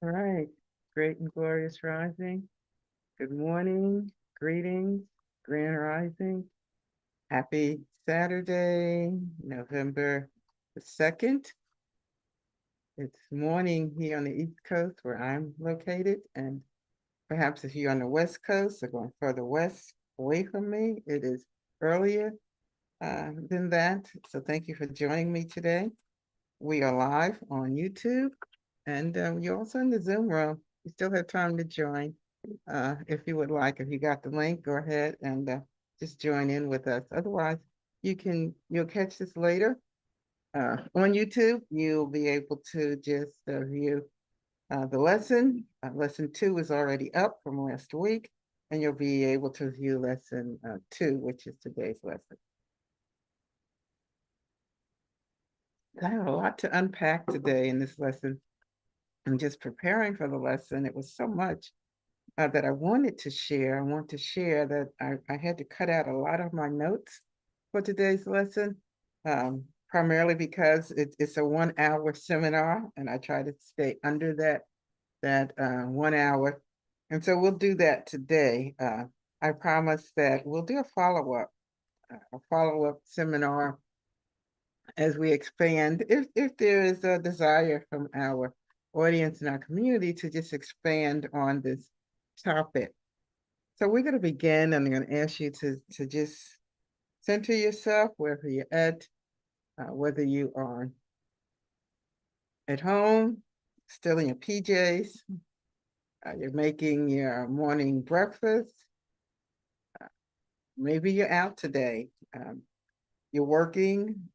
All right. Great and glorious rising. Good morning. Greetings. Grand rising. Happy Saturday, November the 2nd. It's morning here on the East Coast where I'm located. And perhaps if you're on the West Coast or going further west away from me, it is earlier than that. So thank you for joining me today. We are live on YouTube and you're also in the Zoom room. You still have time to join. If you would like. If you got the link, go ahead and just join in with us. Otherwise, you'll catch this later on YouTube. You'll be able to just view the lesson. Lesson 2 is already up from last week, and you'll be able to view lesson 2, which is today's lesson. I have a lot to unpack today in this lesson. I'm just preparing for the lesson. It was so much that I wanted to share. I want to share that I had to cut out a lot of my notes for today's lesson, primarily because it's a 1 hour seminar, and I try to stay under that 1 hour. And so we'll do that today. I promise that we'll do a follow-up seminar as we expand, if there is a desire from our audience and our community to just expand on this topic. So we're going to begin, and I'm going to ask you to just center yourself wherever you're at, whether you are at home, still in your PJs, you're making your morning breakfast, maybe you're out today, you're working.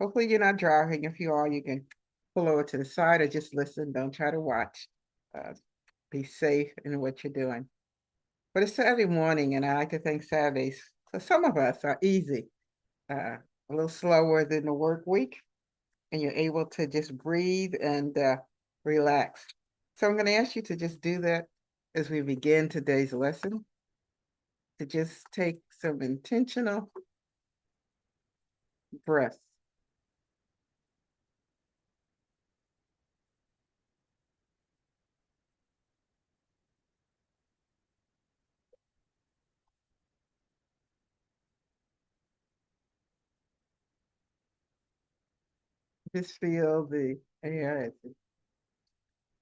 Hopefully you're not driving. If you are, you can pull over to the side or just listen. Don't try to watch. Uh, be safe in what you're doing. But it's Saturday morning, and I like to think Saturdays, for some of us, are easy, a little slower than the work week, and you're able to just breathe and relax. So I'm going to ask you to just do that as we begin today's lesson, to just take some intentional breaths. Just feel the air as it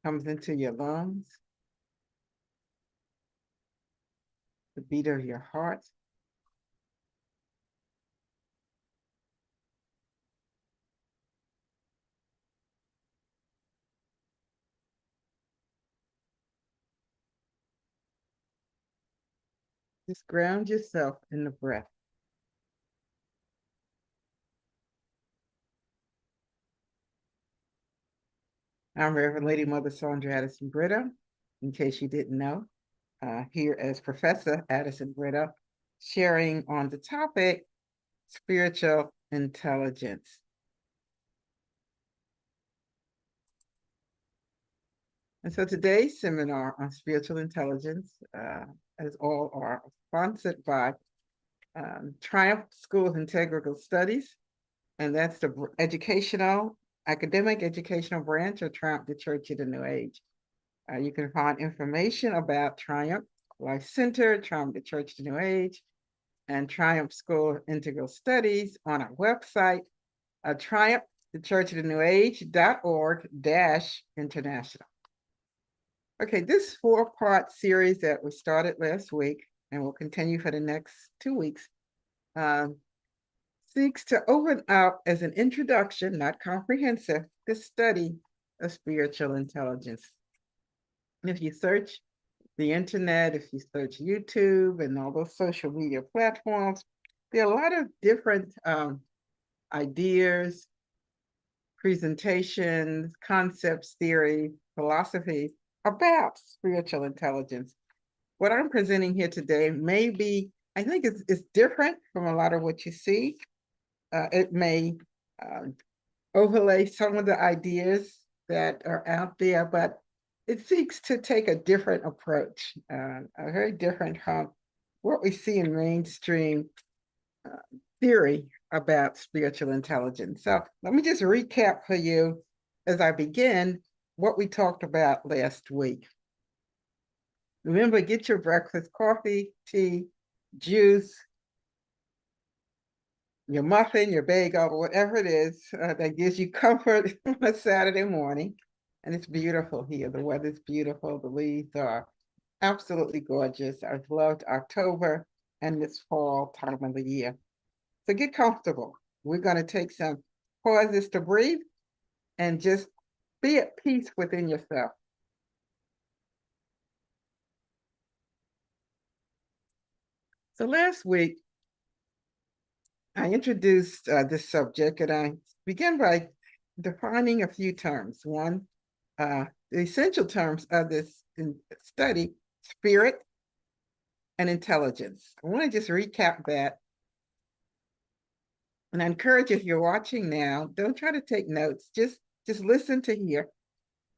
comes into your lungs, the beat of your heart. Just ground yourself in the breath. I'm Reverend Lady Mother Sandra Addison Britta, in case you didn't know, here as Professor Addison Britta, sharing on the topic spiritual intelligence. And so today's seminar on spiritual intelligence, as all are sponsored by Triumph School of Integral Studies, and that's the academic educational branch of Triumph, the Church of the New Age. You can find information about Triumph Life Center, Triumph, the Church of the New Age, and Triumph School of Integral Studies on our website, Triumph, the Church of the New Age.org-international. Okay, this 4-part series that we started last week and will continue for the next 2 weeks seeks to open up as an introduction, not comprehensive, the study of spiritual intelligence. If you search the internet, if you search YouTube and all those social media platforms, there are a lot of different ideas, presentations, concepts, theory, philosophy about spiritual intelligence. What I'm presenting here today may be, I think it's different from a lot of what you see. It may overlay some of the ideas that are out there, but it seeks to take a different approach, a very different from what we see in mainstream theory about spiritual intelligence. So let me just recap for you as I begin what we talked about last week. Remember, get your breakfast, coffee, tea, juice, your muffin, your bagel, whatever it is that gives you comfort on a Saturday morning. And it's beautiful here. The weather's beautiful. The leaves are absolutely gorgeous. I've loved October and this fall time of the year. So get comfortable. We're going to take some pauses to breathe and just be at peace within yourself. So last week, I introduced this subject, and I began by defining a few terms. One, the essential terms of this study: spirit and intelligence. I want to just recap that. And I encourage, if you're watching now, don't try to take notes. Just listen to hear.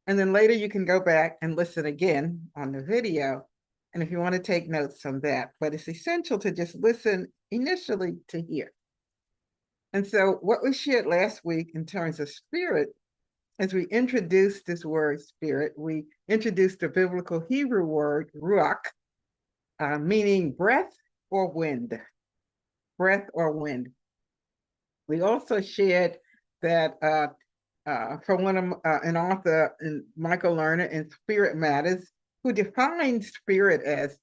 And then later you can go back and listen again on the video. And if you want to take notes on that, but it's essential to just listen initially to hear. And so what we shared last week in terms of spirit, as we introduced this word spirit, we introduced the biblical Hebrew word ruach, meaning breath or wind, breath or wind. We also shared that from an author, Michael Lerner, in Spirit Matters, who defines spirit as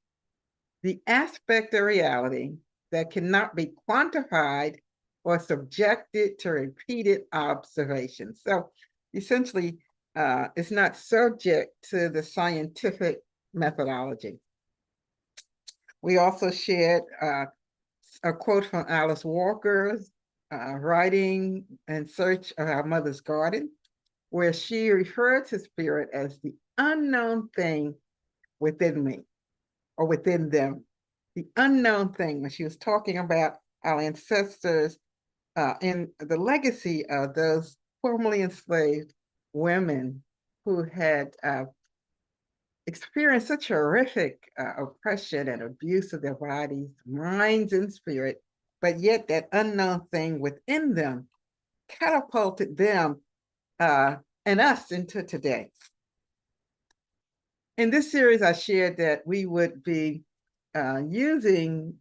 the aspect of reality that cannot be quantified or subjected to repeated observation. So essentially, it's not subject to the scientific methodology. We also shared a quote from Alice Walker's writing In Search of Our Mother's Garden, where she referred to spirit as the unknown thing within me or within them. The unknown thing, when she was talking about our ancestors and the legacy of those formerly enslaved women who had experienced such horrific oppression and abuse of their bodies, minds, and spirit, but yet that unknown thing within them catapulted them and us into today. In this series, I shared that we would be using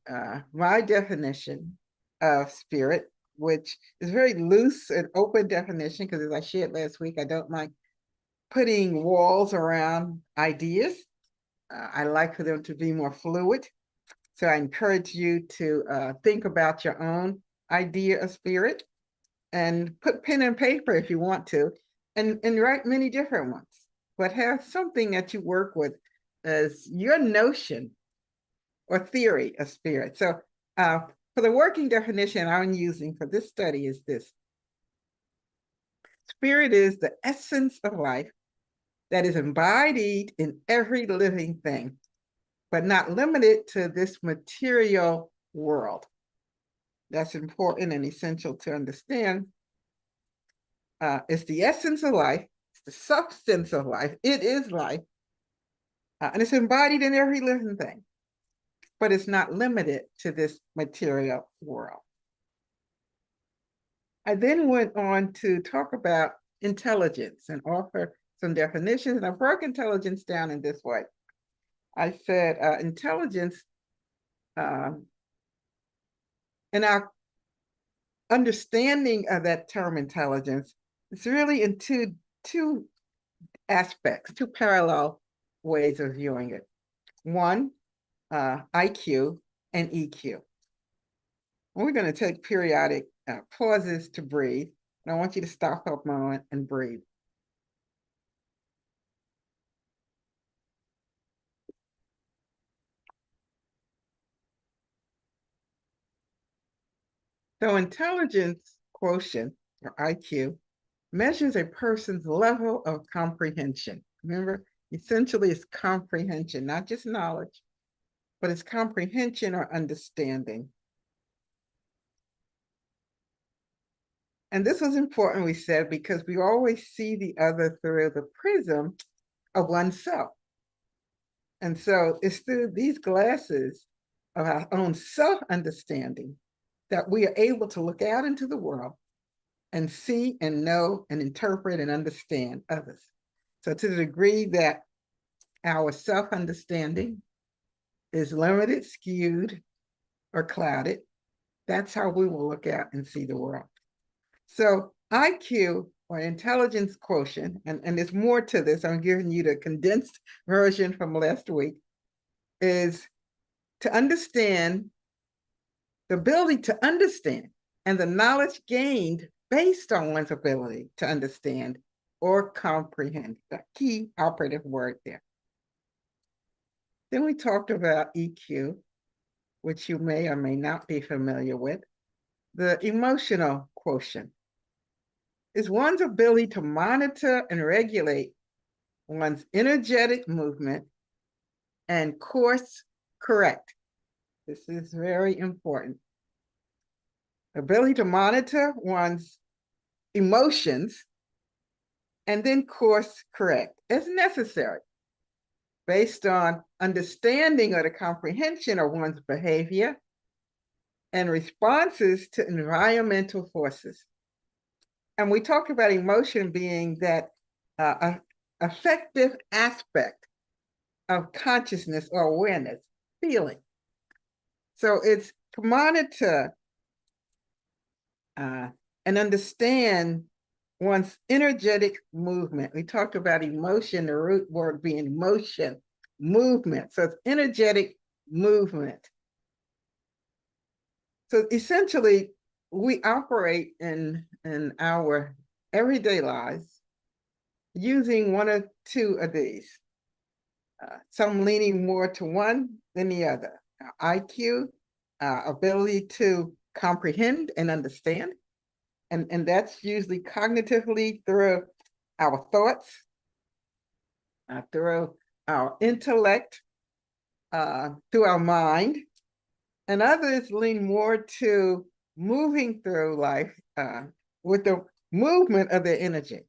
my definition of spirit, which is very loose and open definition, because as I shared last week, I don't like putting walls around ideas. I like for them to be more fluid. So I encourage you to think about your own idea of spirit and put pen and paper if you want to, and write many different ones, but have something that you work with as your notion or theory of spirit. So for the working definition I'm using for this study is this: spirit is the essence of life that is embodied in every living thing, but not limited to this material world. That's important and essential to understand. It's the essence of life, it's the substance of life, it is life, and it's embodied in every living thing, but it's not limited to this material world. I then went on to talk about intelligence and offer some definitions, and I broke intelligence down in this way. I said intelligence, and our understanding of that term intelligence, it's really in two aspects, two parallel ways of viewing it. One, IQ and EQ. We're going to take periodic pauses to breathe. And I want you to stop a moment and breathe. So intelligence quotient, or IQ, measures a person's level of comprehension. Remember, essentially it's comprehension, not just knowledge, but it's comprehension or understanding. And this was important, we said, because we always see the other through the prism of oneself. And so it's through these glasses of our own self-understanding that we are able to look out into the world and see and know and interpret and understand others. So to the degree that our self-understanding is limited, skewed, or clouded, that's how we will look at and see the world. So IQ, or intelligence quotient, and there's more to this, I'm giving you the condensed version from last week, is to understand, the ability to understand, and the knowledge gained based on one's ability to understand or comprehend, the key operative word there. Then we talked about EQ, which you may or may not be familiar with. The emotional quotient is one's ability to monitor and regulate one's energetic movement and course correct. This is very important. Ability to monitor one's emotions and then course correct as necessary based on understanding or the comprehension of one's behavior and responses to environmental forces. And we talked about emotion being that affective aspect of consciousness or awareness, feeling. So it's to monitor and understand one's energetic movement. We talked about emotion, the root word being motion, movement. So it's energetic movement. So essentially, we operate in our everyday lives using one or two of these. Some leaning more to one than the other. IQ, ability to comprehend and understand. And that's usually cognitively through our thoughts, through our intellect, through our mind. And others lean more to moving through life with the movement of their energy.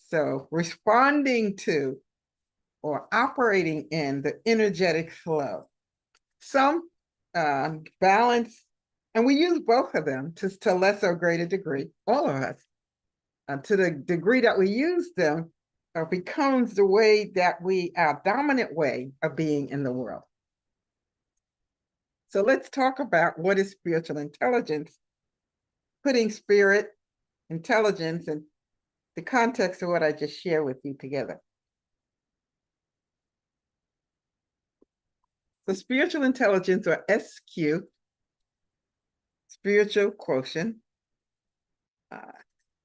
So responding to or operating in the energetic flow. Some balance, and we use both of them to a lesser or greater degree, all of us. To the degree that we use them, becomes the way that our dominant way of being in the world. So let's talk about what is spiritual intelligence, putting spirit, intelligence, in the context of what I just shared with you together. The spiritual intelligence, or SQ, spiritual quotient,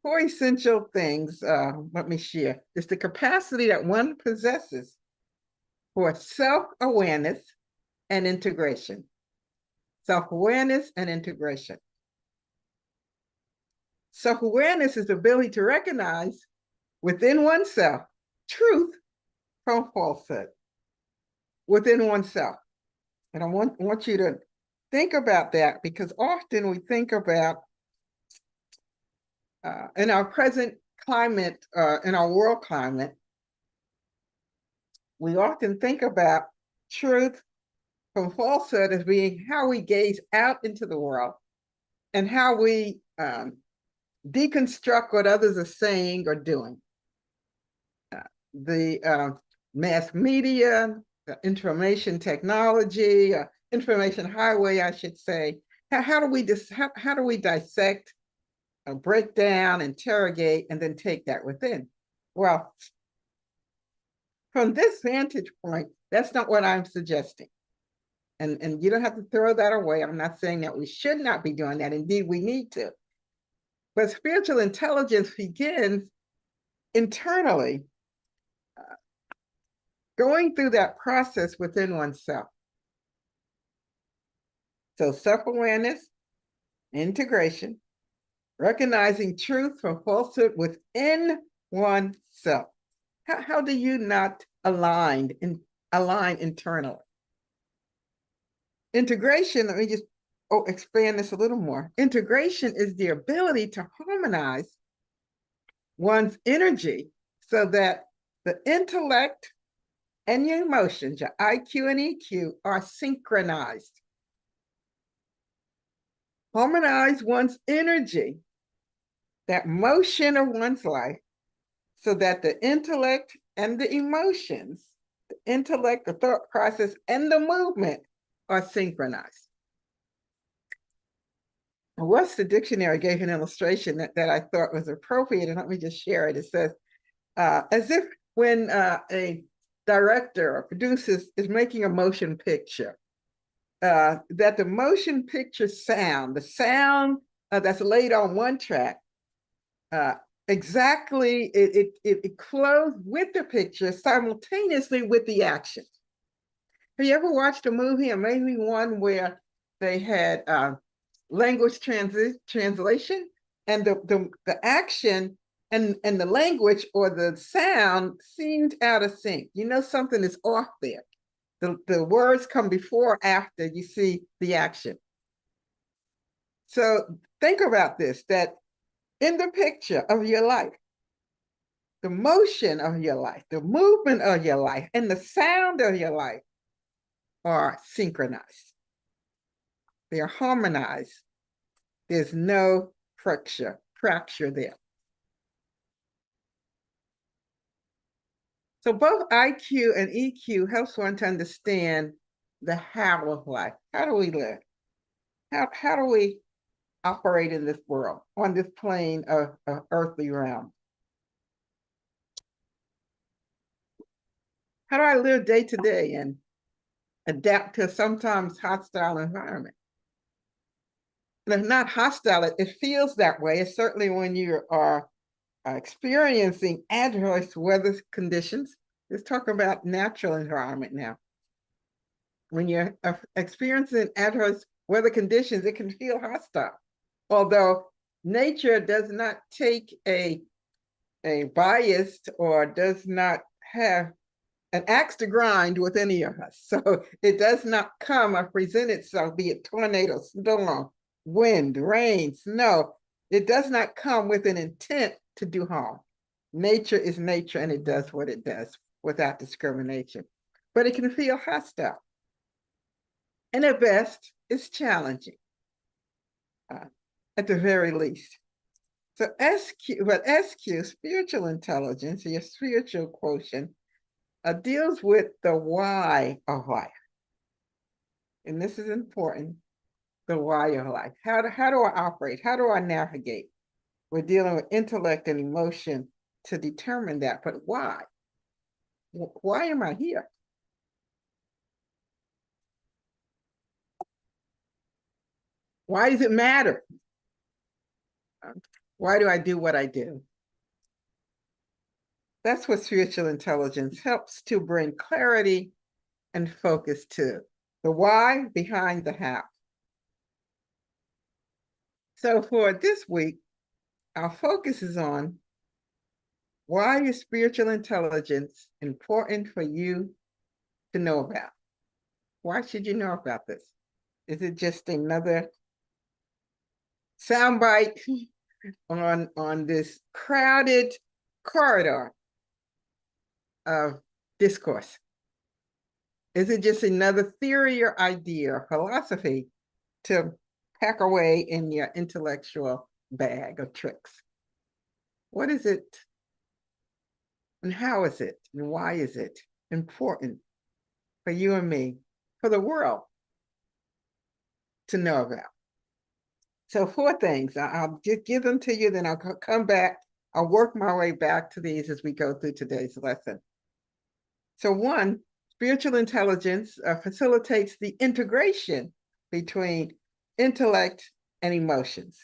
four essential things, let me share. It's the capacity that one possesses for self-awareness and integration. Self-awareness and integration. Self-awareness is the ability to recognize within oneself truth from falsehood within oneself. And I want you to think about that, because often we think about, in our present climate, in our world climate, we often think about truth from falsehood as being how we gaze out into the world and how we deconstruct what others are saying or doing. The mass media, the information technology, information highway, I should say. How do we dissect, break down, interrogate, and then take that within? Well, from this vantage point, that's not what I'm suggesting. And you don't have to throw that away. I'm not saying that we should not be doing that. Indeed, we need to. But spiritual intelligence begins internally, going through that process within oneself. So self-awareness, integration, recognizing truth from falsehood within oneself. How do you not align internally? Integration, let me just expand this a little more. Integration is the ability to harmonize one's energy so that the intellect and your emotions, your IQ and EQ, are synchronized. Harmonize one's energy, that motion of one's life, so that the intellect and the emotions, the intellect, the thought process, and the movement are synchronized. What's the dictionary gave an illustration that I thought was appropriate, and let me just share it. It says, as if when a director or producer is making a motion picture, that the motion picture sound, the sound that's laid on one track, exactly, it flows with the picture simultaneously with the action. Have you ever watched a movie, or maybe one where they had language translation, and the action and the language or the sound seemed out of sync? You know something is off there. The words come before or after you see the action. So think about this, that in the picture of your life, the motion of your life, the movement of your life, and the sound of your life are synchronized. They are harmonized. There's no fracture there. So both IQ and EQ helps one to understand the how of life. How do we live? How do we operate in this world, on this plane of earthly realm? How do I live day to day and adapt to a sometimes hostile environment? And if not hostile, it feels that way. It's certainly when you are experiencing adverse weather conditions. Let's talk about natural environment now. When you're experiencing adverse weather conditions, it can feel hostile. Although nature does not take a bias or does not have an axe to grind with any of us. So it does not come or present itself, be it tornado, storm, wind, rain, snow. It does not come with an intent to do harm. Nature is nature, and it does what it does without discrimination. But it can feel hostile. And at best, it's challenging, at the very least. So SQ, spiritual intelligence, your spiritual quotient, deals with the why of life. And this is important, the why of life. How do I operate? How do I navigate? We're dealing with intellect and emotion to determine that, but why? Why am I here? Why does it matter? Why do I do what I do? That's what spiritual intelligence helps to bring clarity and focus to. The why behind the how. So for this week, our focus is on why is spiritual intelligence important for you to know about? Why should you know about this? Is it just another soundbite on this crowded corridor of discourse? Is it just another theory or idea or philosophy to pack away in your intellectual bag of tricks? What is it, and how is it, and why is it important for you and me, for the world to know about? So 4 things, I'll just give them to you, then I'll come back. I'll work my way back to these as we go through today's lesson. So 1, spiritual intelligence facilitates the integration between intellect and emotions.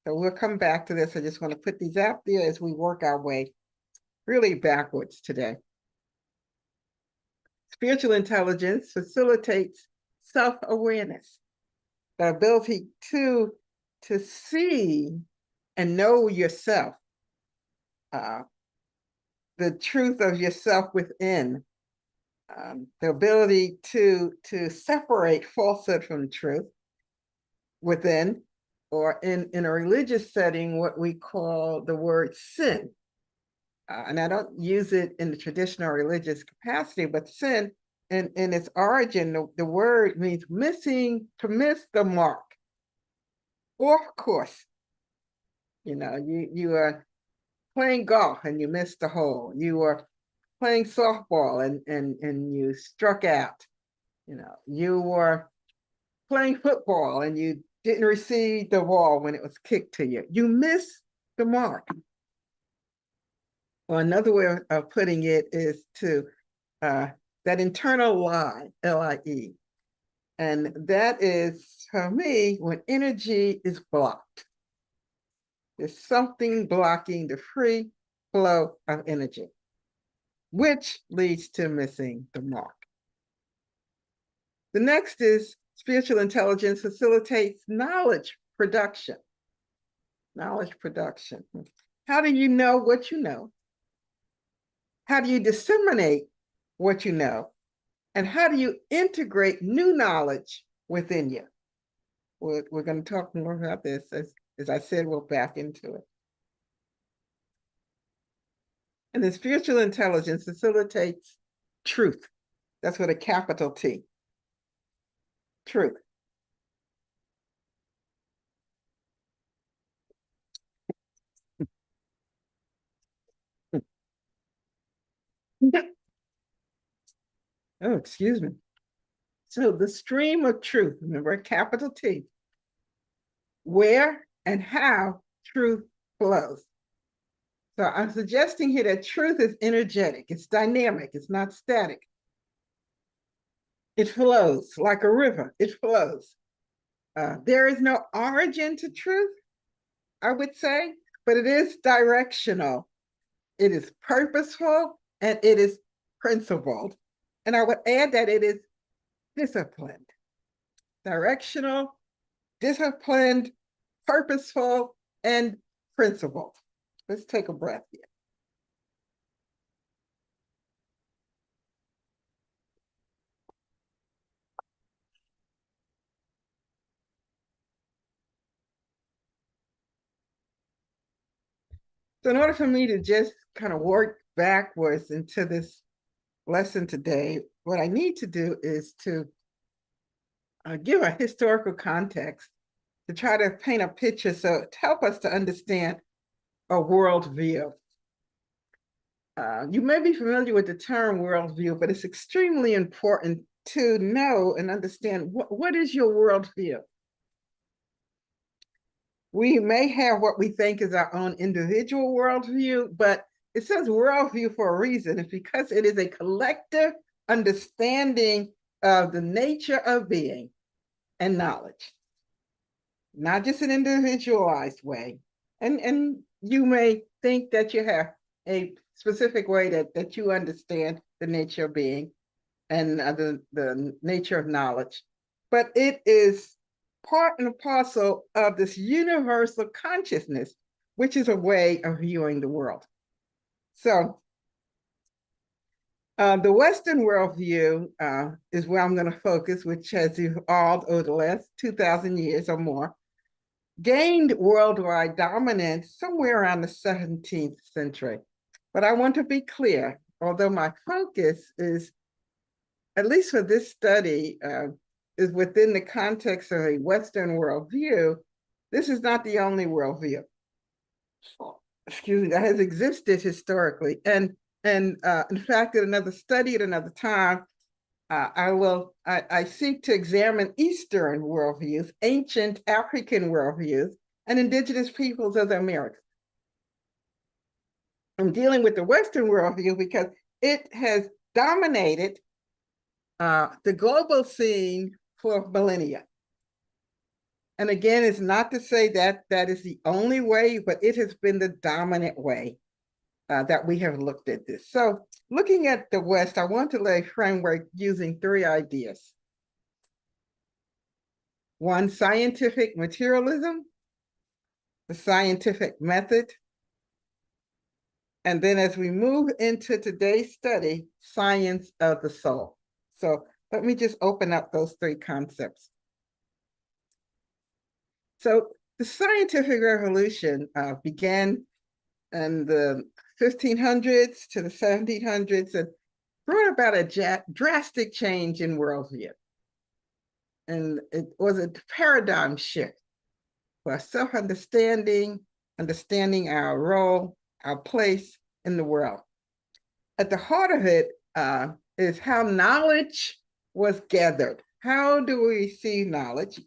So we'll come back to this. I just want to put these out there as we work our way really backwards today. Spiritual intelligence facilitates self-awareness, the ability to see and know yourself, the truth of yourself within, the ability to separate falsehood from truth within, or in a religious setting, what we call the word sin. And I don't use it in the traditional religious capacity, but sin in its origin, the word means to miss the mark. Or of course, you are playing golf and you missed a hole. You were playing softball and you struck out. You were playing football and you didn't receive the ball when it was kicked to you. You missed the mark. Or another way of putting it is to that internal lie, L-I-E. And that is, for me, when energy is blocked. There's something blocking the free flow of energy, which leads to missing the mark. The next is spiritual intelligence facilitates knowledge production. Knowledge production. How do you know what you know? How do you disseminate what you know? And how do you integrate new knowledge within you? We're going to talk more about this. As I said, we'll back into it. And the spiritual intelligence facilitates truth. That's with a capital T. Truth. Oh, excuse me. So the stream of truth, remember, capital T, where and how truth flows. So I'm suggesting here that truth is energetic, it's dynamic, it's not static. It flows like a river, it flows. There is no origin to truth, I would say, but it is directional. It is purposeful and it is principled. And I would add that it is disciplined, directional, disciplined, purposeful, and principled. Let's take a breath here. So in order for me to just kind of work backwards into this lesson today, what I need to do is to give a historical context to try to paint a picture so to help us to understand a worldview. You may be familiar with the term worldview, but it's extremely important to know and understand what is your worldview. We may have what we think is our own individual worldview, but it says worldview for a reason. It's because it is a collective understanding of the nature of being and knowledge, not just an individualized way. And you may think that you have a specific way that you understand the nature of being and the nature of knowledge, but it is part and parcel of this universal consciousness, which is a way of viewing the world. So the Western worldview is where I'm going to focus, which has evolved over the last 2,000 years or more, gained worldwide dominance somewhere around the 17th century. But I want to be clear, although my focus is, at least for this study, is within the context of a Western worldview, this is not the only worldview, excuse me, that has existed historically. And in fact, in another study at another time, I seek to examine Eastern worldviews, ancient African worldviews, and indigenous peoples of the Americas. I'm dealing with the Western worldview because it has dominated the global scene for millennia. And again, it's not to say that that is the only way, but it has been the dominant way that we have looked at this. So looking at the West, I want to lay a framework using 3 ideas. 1, scientific materialism, the scientific method, and then as we move into today's study, science of the soul. So let me just open up those 3 concepts. So the scientific revolution began in the 1500s to the 1700s and brought about a drastic change in worldview. And it was a paradigm shift for self-understanding, understanding our role our place in the world. At the heart of it is how knowledge was gathered. How do we see knowledge?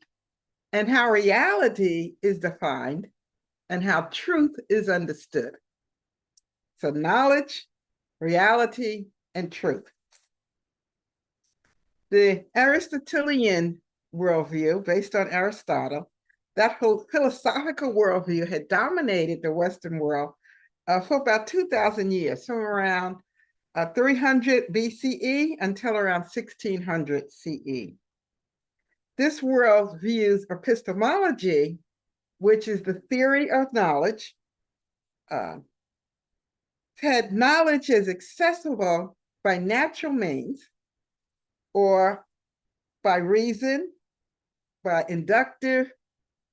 And how reality is defined and how truth is understood. So knowledge, reality, and truth. The Aristotelian worldview, based on Aristotle, that whole philosophical worldview had dominated the Western world for about 2,000 years, from around 300 BCE until around 1600 CE. This world views epistemology, which is the theory of knowledge, had knowledge as accessible by natural means or by reason, by inductive,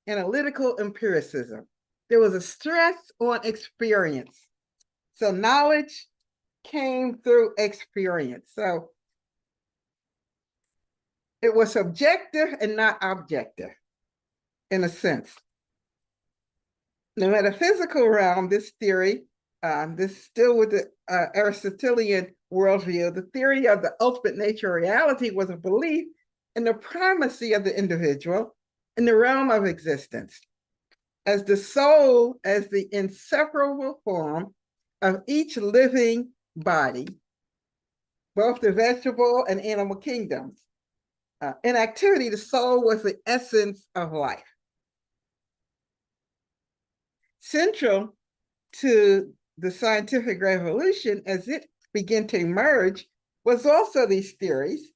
analytical empiricism. There was a stress on experience. So knowledge came through experience. So it was subjective and not objective, in a sense. In the metaphysical realm, this theory, this still with the Aristotelian worldview, the theory of the ultimate nature of reality was a belief in the primacy of the individual in the realm of existence, as the soul as the inseparable form of each living body, both the vegetable and animal kingdoms. In activity, the soul was the essence of life. Central to the scientific revolution as it began to emerge was also these theories,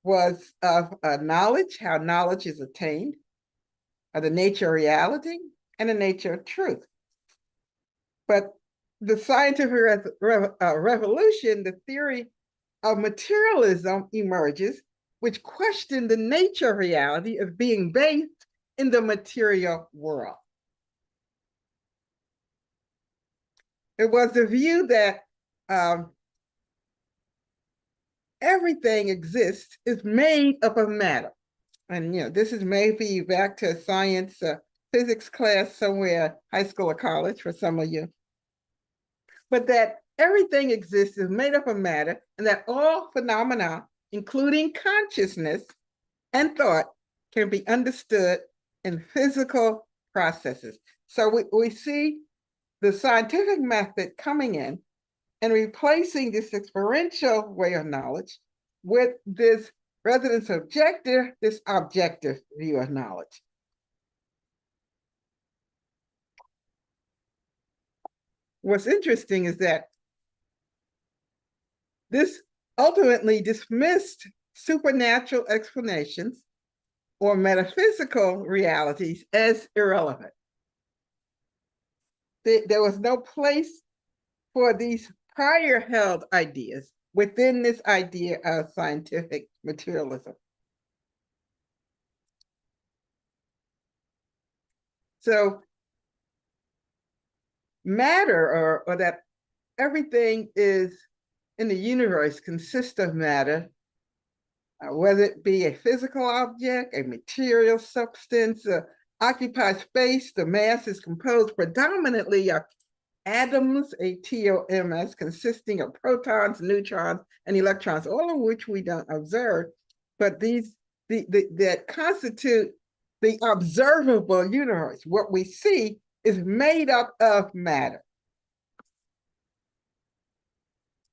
was of knowledge, how knowledge is attained, of the nature of reality, and the nature of truth. But the scientific revolution, the theory of materialism emerges, which questioned the nature of reality as being based in the material world. It was the view that everything exists is made up of matter. And this is maybe back to science, physics class somewhere, high school or college for some of you. But that everything exists is made up of matter, and that all phenomena, including consciousness and thought, can be understood in physical processes. So we see the scientific method coming in and replacing this experiential way of knowledge with this, rather than subjective, this objective view of knowledge. What's interesting is that this ultimately dismissed supernatural explanations or metaphysical realities as irrelevant. There was no place for these prior held ideas within this idea of scientific materialism. So matter, or that everything is in the universe consists of matter, whether it be a physical object, a material substance, occupies space, the mass is composed predominantly of atoms, atoms, consisting of protons, neutrons, and electrons, all of which we don't observe, but these that constitute the observable universe. What we see is made up of matter.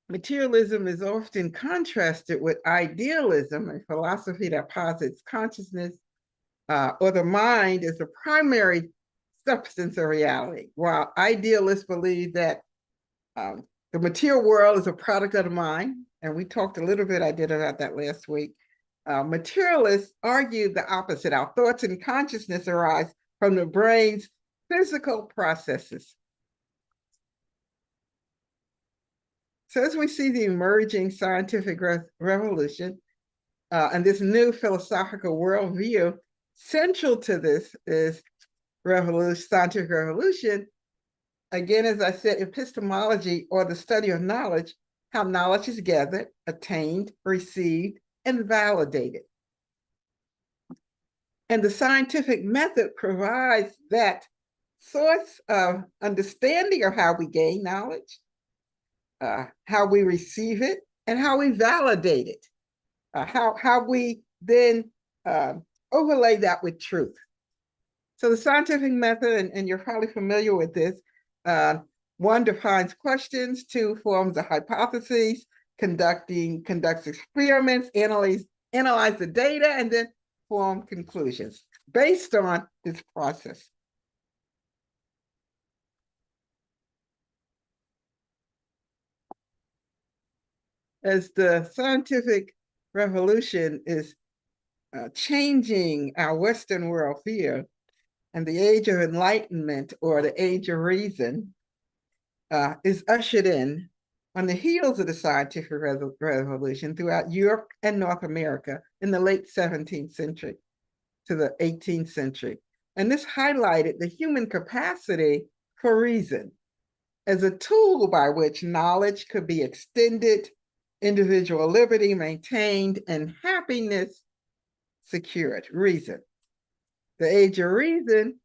Materialism is often contrasted with idealism, a philosophy that posits consciousness or the mind as the primary substance of reality, while idealists believe that the material world is a product of the mind. And we talked a little bit, I did about that last week. Materialists argue the opposite. Our thoughts and consciousness arise from the brain's physical processes. So as we see the emerging scientific revolution and this new philosophical worldview, central to this is scientific revolution. Again, as I said, epistemology, or the study of knowledge, how knowledge is gathered, attained, received, and validated. And the scientific method provides that source of understanding of how we gain knowledge, how we receive it, and how we validate it, how we then overlay that with truth. So the scientific method, and you're probably familiar with this, one defines questions, two forms a hypothesis, conducts experiments, analyze the data, and then form conclusions based on this process. As the scientific revolution is changing our Western worldview, and the age of enlightenment, or the age of reason, is ushered in on the heels of the scientific revolution throughout Europe and North America in the late 17th century to the 18th century. And this highlighted the human capacity for reason as a tool by which knowledge could be extended, individual liberty maintained, and happiness secured. Reason. The age of reason,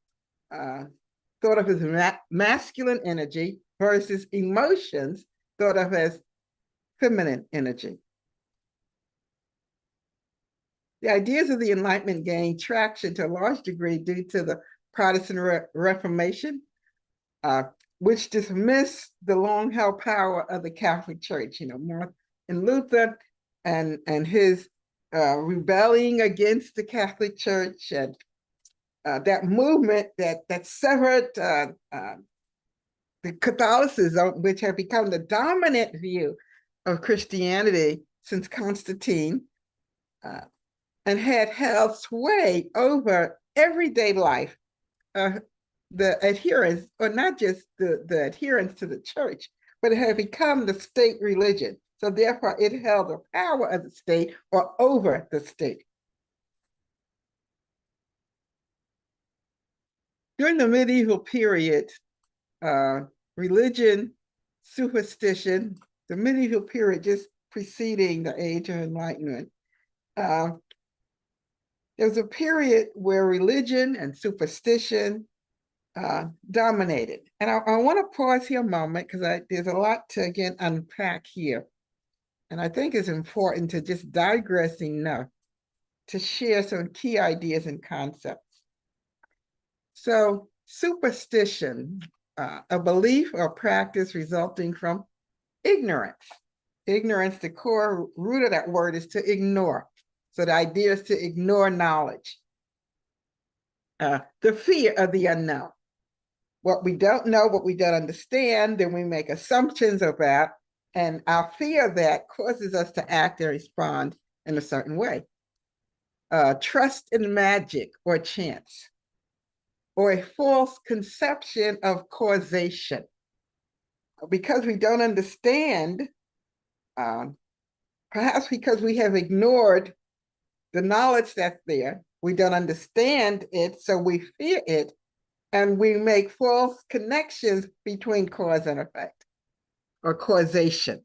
thought of as masculine energy, versus emotions, thought of as feminine energy. The ideas of the Enlightenment gained traction to a large degree due to the Protestant Reformation, which dismissed the long-held power of the Catholic Church. Martin Luther and his rebelling against the Catholic Church, and that movement that severed the Catholicism, which had become the dominant view of Christianity since Constantine, and had held sway over everyday life. The adherents, or not just the adherents to the church, but it had become the state religion. So therefore, it held the power of the state, or over the state. During the medieval period, religion, superstition, the medieval period just preceding the Age of Enlightenment, there was a period where religion and superstition dominated. And I want to pause here a moment, because there's a lot to, again, unpack here. And I think it's important to just digress enough to share some key ideas and concepts. So superstition, a belief or practice resulting from ignorance. Ignorance, the core root of that word is to ignore. So the idea is to ignore knowledge. The fear of the unknown. What we don't know, what we don't understand, then we make assumptions about, and our fear of that causes us to act and respond in a certain way. Trust in magic or chance, or a false conception of causation. Because we don't understand, perhaps because we have ignored the knowledge that's there, we don't understand it, so we fear it, and we make false connections between cause and effect, or causation.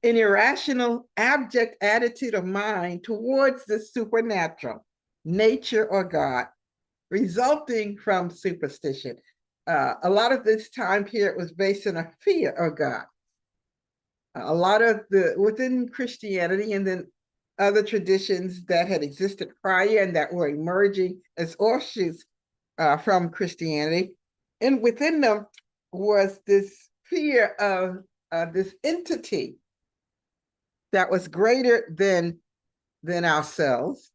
An irrational, abject attitude of mind towards the supernatural, nature or God, resulting from superstition. A lot of this time period was based on a fear of God. A lot of within Christianity, and then other traditions that had existed prior and that were emerging as offshoots from Christianity, and within them was this fear of this entity that was greater than ourselves,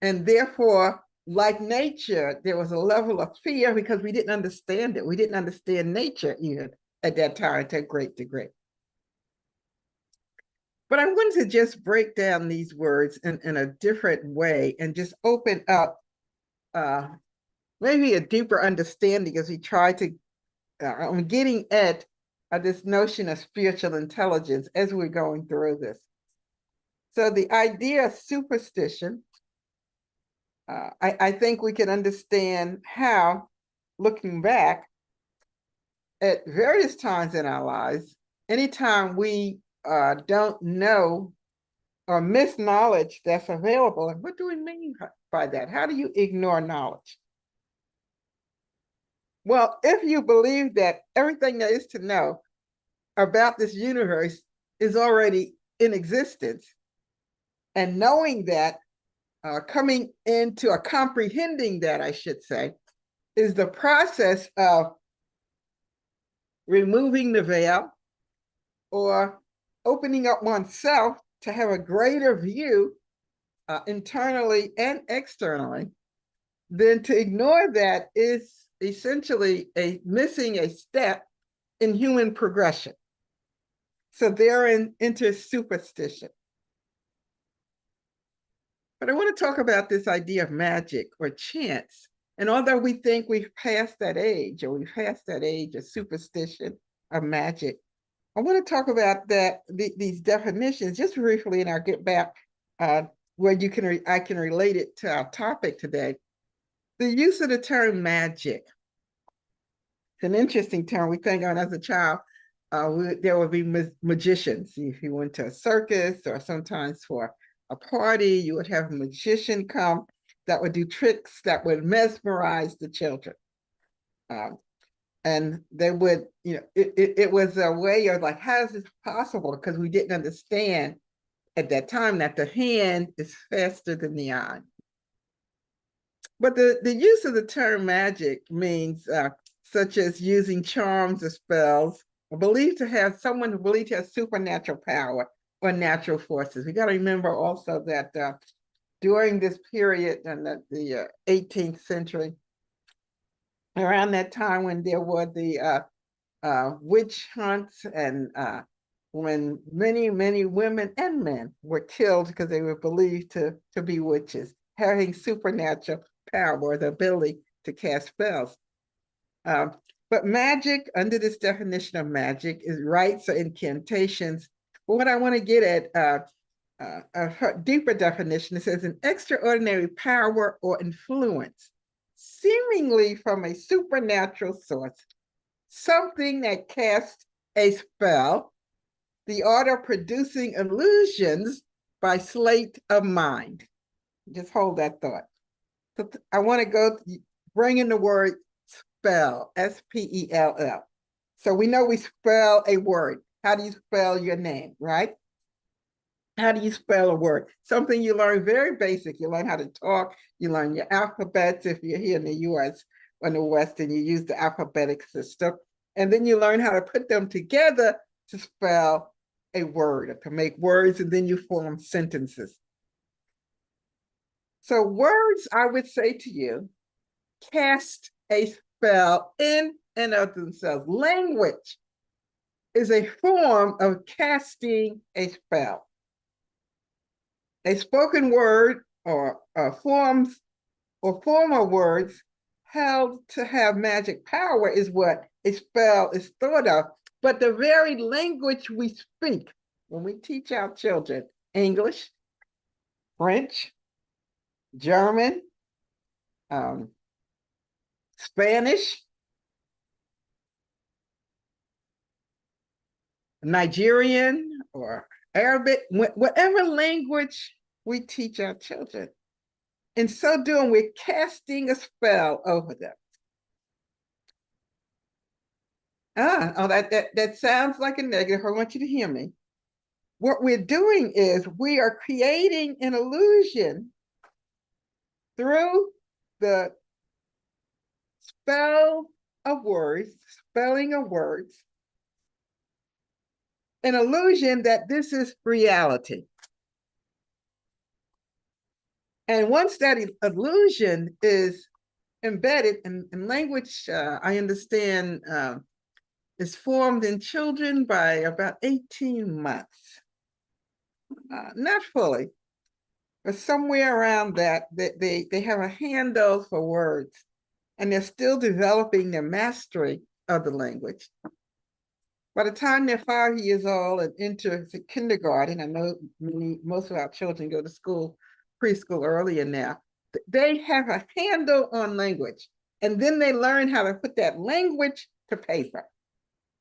and therefore, like nature, there was a level of fear because we didn't understand it. We didn't understand nature even at that time to a great degree. But I'm going to just break down these words in a different way and just open up maybe a deeper understanding as we try to, I'm getting at this notion of spiritual intelligence as we're going through this. So the idea of superstition, I think we can understand how, looking back at various times in our lives, anytime we don't know or miss knowledge that's available. And what do we mean by that? How do you ignore knowledge? Well, if you believe that everything there is to know about this universe is already in existence, and knowing that, coming into a comprehending that, I should say, is the process of removing the veil or opening up oneself to have a greater view, internally and externally, then to ignore that is essentially missing a step in human progression. So therein enters superstition. But I want to talk about this idea of magic or chance. And although we think we've passed that age, or we've passed that age of superstition or magic, I want to talk about these definitions just briefly, and I'll get back where I can relate it to our topic today. The use of the term magic. It's an interesting term. We think on as a child, there would be magicians. If you went to a circus or sometimes for a party, you would have a magician come that would do tricks that would mesmerize the children. And they would, it was a way of like, how is this possible? Because we didn't understand at that time that the hand is faster than the eye. But the use of the term magic means such as using charms or spells, or believed to have someone who believed to have supernatural power or natural forces. We got to remember also that during this period in the 18th century, around that time when there were the witch hunts and when many, many women and men were killed because they were believed to be witches, having supernatural power or the ability to cast spells. But magic, under this definition of magic, is rites or incantations. But what I want to get at, a deeper definition, it says an extraordinary power or influence, seemingly from a supernatural source, something that casts a spell, the art of producing illusions by sleight of mind. Just hold that thought. So I want to bring in the word spell, S-P-E-L-L. So we know we spell a word. How do you spell your name, right? How do you spell a word? Something you learn very basic. You learn how to talk. You learn your alphabets. If you're here in the US or in the West, and you use the alphabetic system. And then you learn how to put them together to spell a word, or to make words, and then you form sentences. So words, I would say to you, cast a spell in and of themselves. Language is a form of casting a spell. A spoken word or forms or formal words held to have magic power is what a spell is thought of. But the very language we speak when we teach our children, English, French, German, Spanish, Nigerian, or Arabic, whatever language we teach our children. In so doing, we're casting a spell over them. That sounds like a negative. I want you to hear me. What we're doing is we are creating an illusion through the spelling of words, an illusion that this is reality. And once that illusion is embedded in language, I understand is formed in children by about 18 months. Not fully, but somewhere around that, they have a handle for words, and they're still developing their mastery of the language. By the time they're 5 years old and enter the kindergarten, I know most of our children go to school, preschool earlier now, they have a handle on language. And then they learn how to put that language to paper,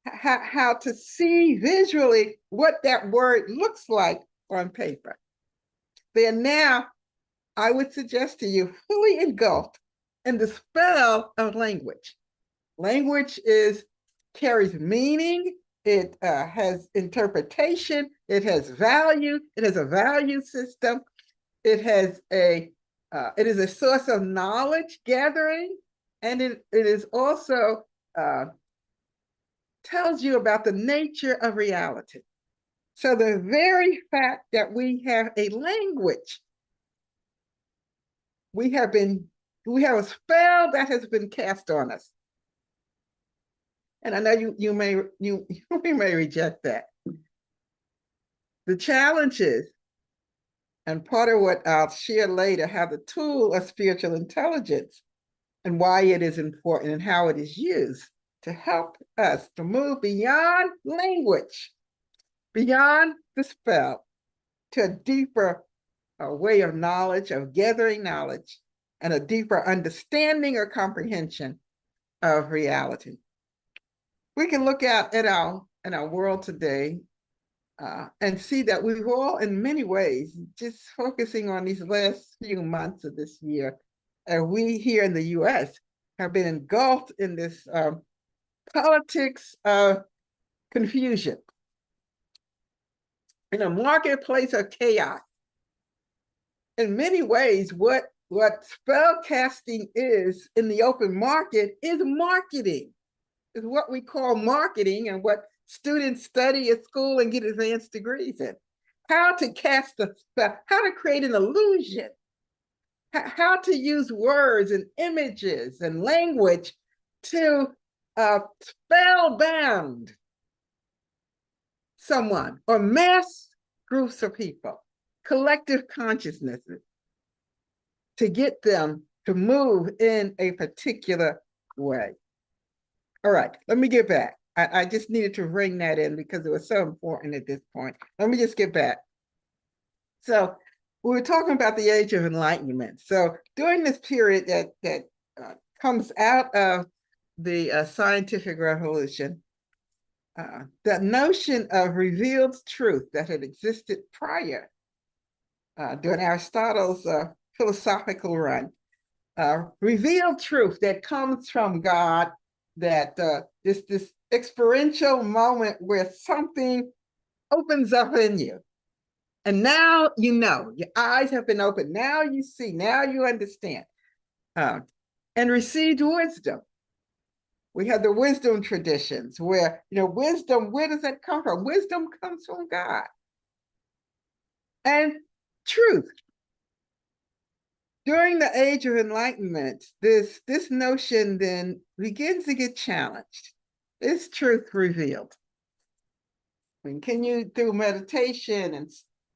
how to see visually what that word looks like on paper. They are now, I would suggest to you, fully engulfed in the spell of language. Language carries meaning. It has interpretation. It has value. It has a value system. It is a source of knowledge gathering, and it is also tells you about the nature of reality. So the very fact that we have a language, we have a spell that has been cast on us. And I know you may reject that. The challenges, and part of what I'll share later, how the tool of spiritual intelligence and why it is important and how it is used to help us to move beyond language, beyond the spell, to a deeper way of knowledge, of gathering knowledge, and a deeper understanding or comprehension of reality. We can look out at our world today and see that we've all, in many ways, just focusing on these last few months of this year, we here in the US have been engulfed in this politics of confusion, in a marketplace of chaos. In many ways, what spell casting is in the open market is marketing, is what we call marketing, and what students study at school and get advanced degrees in. How to cast a spell, how to create an illusion, how to use words and images and language to spellbound someone or mass groups of people, collective consciousnesses, to get them to move in a particular way. All right, let me get back. I just needed to bring that in because it was so important at this point. Let me just get back. So we were talking about the Age of Enlightenment. So during this period that comes out of the scientific revolution, the notion of revealed truth that had existed prior during Aristotle's philosophical run, revealed truth that comes from God, that this experiential moment where something opens up in you. And now you know, your eyes have been opened. Now you see, now you understand. And received wisdom. We have the wisdom traditions where, wisdom, where does that come from? Wisdom comes from God. And truth. During the Age of Enlightenment, this notion then begins to get challenged. Is truth revealed? I mean, can you, through meditation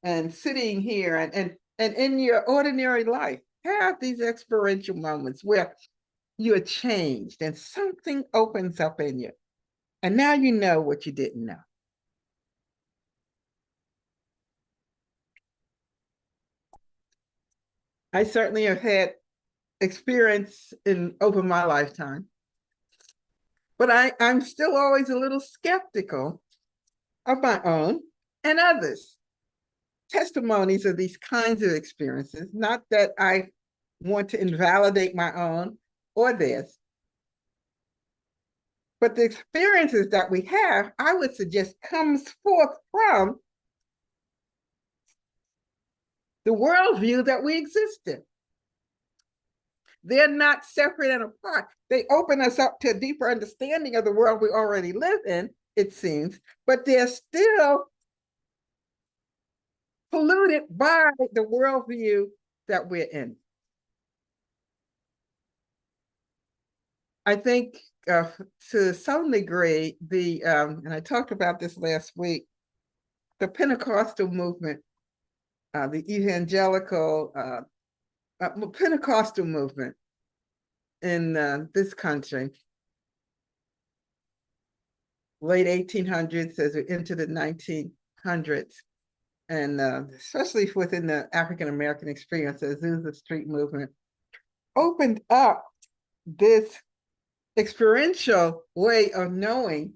and sitting here and in your ordinary life, have these experiential moments where you are changed and something opens up in you, and now you know what you didn't know? I certainly have had experience over my lifetime, but I'm still always a little skeptical of my own and others' testimonies of these kinds of experiences. Not that I want to invalidate my own or theirs, but the experiences that we have, I would suggest, comes forth from the worldview that we exist in. They're not separate and apart. They open us up to a deeper understanding of the world we already live in, it seems, but they're still polluted by the worldview that we're in. I think to some degree, and I talked about this last week, the Pentecostal movement, the evangelical Pentecostal movement in this country, late 1800s as we into the 1900s, and especially within the African-American experience, the Azusa Street movement opened up this experiential way of knowing.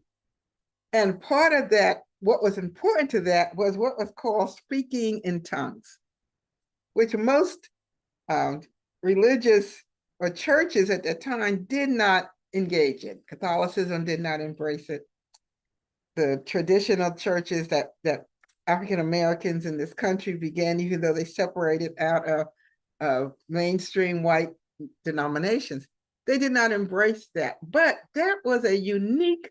And part of that, what was important to that, was what was called speaking in tongues, which most religious or churches at the time did not engage in. Catholicism did not embrace it. The traditional churches that African Americans in this country began, even though they separated out of mainstream white denominations, they did not embrace that. But that was a unique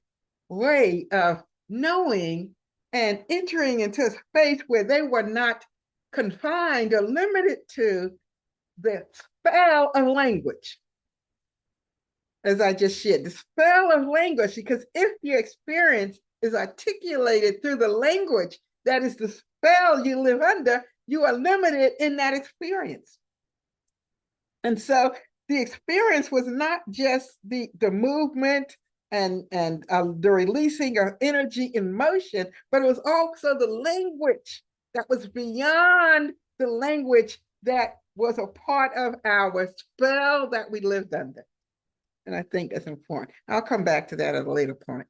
way of knowing and entering into a space where they were not confined or limited to the spell of language. As I just shared, the spell of language, because if your experience is articulated through the language that is the spell you live under, you are limited in that experience. And so the experience was not just the movement and the releasing of energy in motion, but it was also the language that was beyond the language that was a part of our spell that we lived under. And I think that's important. I'll come back to that at a later point.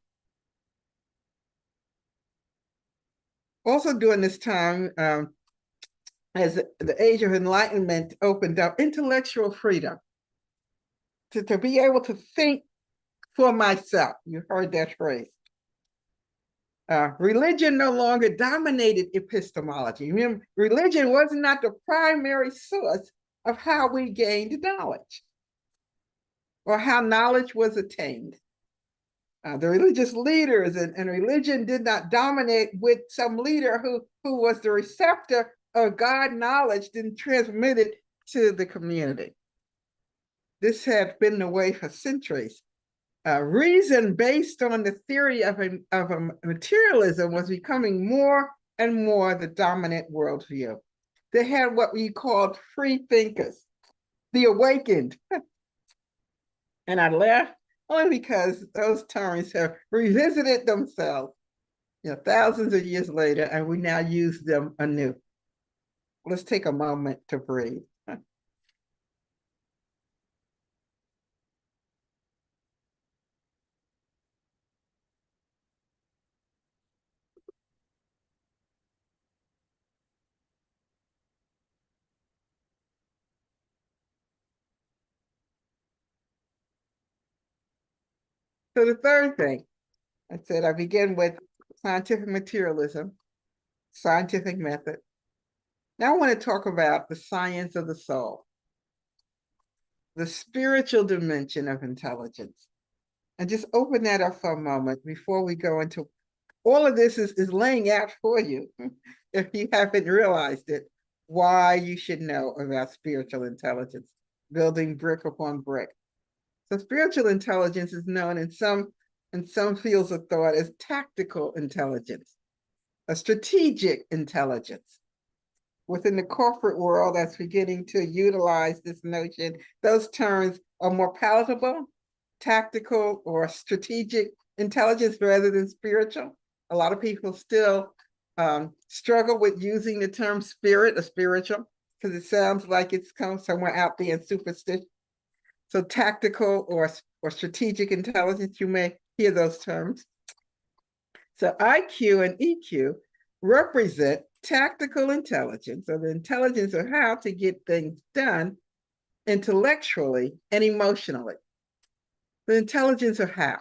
Also during this time, as the age of enlightenment opened up, intellectual freedom, to be able to think for myself. You heard that phrase. Religion no longer dominated epistemology. Remember, religion was not the primary source of how we gained knowledge or how knowledge was attained. The religious leaders and religion did not dominate with some leader who was the receptor of God knowledge, then transmit it to the community. This had been the way for centuries. Reason based on the theory of a materialism was becoming more and more the dominant worldview. They had what we called free thinkers, the awakened. And I laugh only because those terms have revisited themselves, thousands of years later, and we now use them anew. Let's take a moment to breathe. So the third thing, I said I begin with scientific materialism, scientific method. Now I want to talk about the science of the soul, the spiritual dimension of intelligence. And just open that up for a moment before we go into all of this is laying out for you, if you haven't realized it, why you should know about spiritual intelligence, building brick upon brick. So spiritual intelligence is known in some fields of thought as tactical intelligence, a strategic intelligence. Within the corporate world that's beginning to utilize this notion, those terms are more palatable, tactical or strategic intelligence rather than spiritual. A lot of people still struggle with using the term spirit or spiritual because it sounds like it's come somewhere out there in superstition. So tactical or strategic intelligence, you may hear those terms. So IQ and EQ represent tactical intelligence, or the intelligence of how to get things done intellectually and emotionally. The intelligence of how.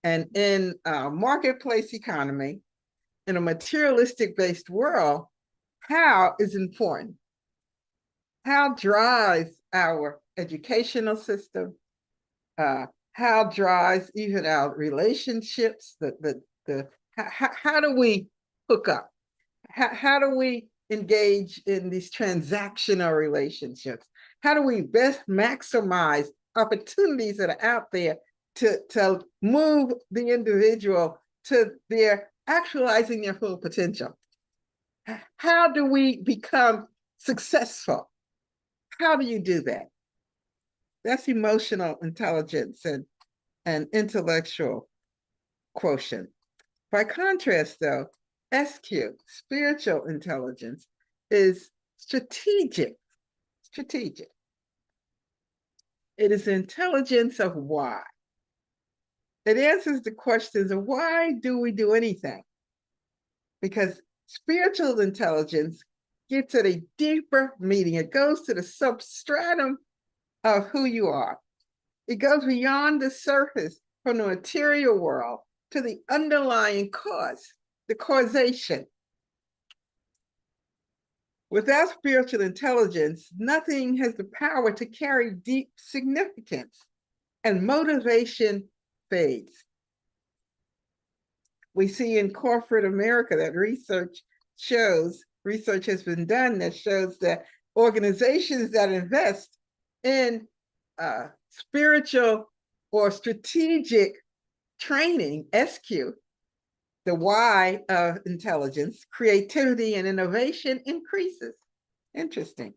And in a marketplace economy, in a materialistic based world, how is important. How drives our educational system, how drives even our relationships, how do we hook up? How do we engage in these transactional relationships? How do we best maximize opportunities that are out there to move the individual to their actualizing their full potential? How do we become successful? How do you do that? That's emotional intelligence and intellectual quotient. By contrast, though, SQ, spiritual intelligence, is strategic. Strategic. It is intelligence of why. It answers the questions of why do we do anything? Because spiritual intelligence gets at a deeper meaning. It goes to the substratum of who you are. It goes beyond the surface, from the material world to the underlying cause, the causation. Without spiritual intelligence, nothing has the power to carry deep significance, and motivation fades. We see in corporate America that research has been done that shows that organizations that invest in spiritual or strategic training, SQ, the Y of intelligence, creativity and innovation increases. Interesting.